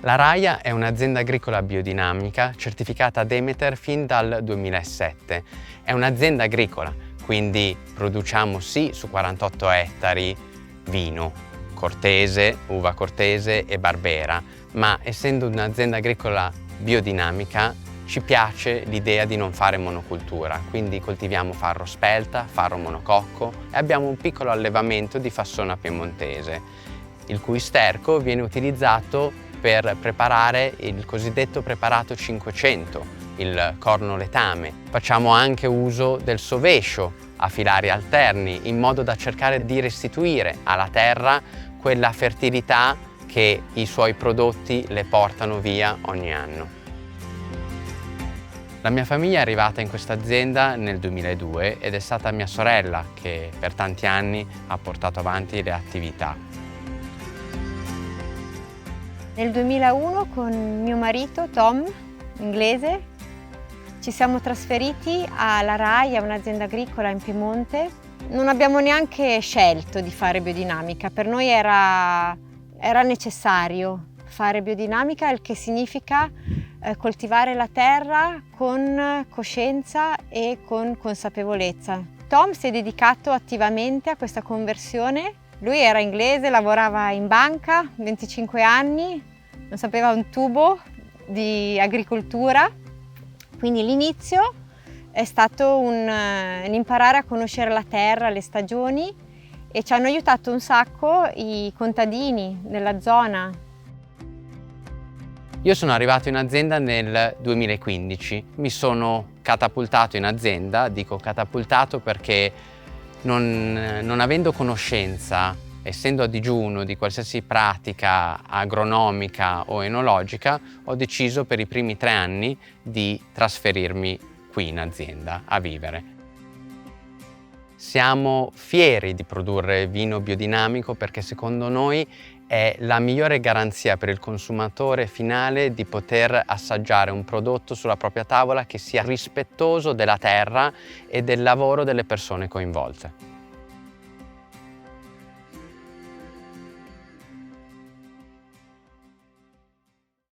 La Raia è un'azienda agricola biodinamica certificata Demeter fin dal 2007. È un'azienda agricola, quindi produciamo sì su 48 ettari vino, cortese, uva cortese e barbera, ma essendo un'azienda agricola biodinamica ci piace l'idea di non fare monocultura, quindi coltiviamo farro spelta, farro monococco e abbiamo un piccolo allevamento di fassona piemontese, il cui sterco viene utilizzato per preparare il cosiddetto preparato 500, il corno letame. Facciamo anche uso del sovescio a filari alterni in modo da cercare di restituire alla terra quella fertilità che i suoi prodotti le portano via ogni anno. La mia famiglia è arrivata in questa azienda nel 2002 ed è stata mia sorella che per tanti anni ha portato avanti le attività. Nel 2001 con mio marito Tom, inglese, ci siamo trasferiti alla Raia, un'azienda agricola in Piemonte. Non abbiamo neanche scelto di fare biodinamica, per noi era necessario fare biodinamica, il che significa coltivare la terra con coscienza e con consapevolezza. Tom si è dedicato attivamente a questa conversione. Lui era inglese, lavorava in banca, 25 anni, non sapeva un tubo di agricoltura, quindi l'inizio è stato un imparare a conoscere la terra, le stagioni, e ci hanno aiutato un sacco i contadini della zona. Io sono arrivato in azienda nel 2015, mi sono catapultato in azienda, dico catapultato perché non avendo conoscenza, essendo a digiuno di qualsiasi pratica agronomica o enologica, ho deciso per i primi 3 anni di trasferirmi qui in azienda a vivere. Siamo fieri di produrre vino biodinamico perché secondo noi è la migliore garanzia per il consumatore finale di poter assaggiare un prodotto sulla propria tavola che sia rispettoso della terra e del lavoro delle persone coinvolte.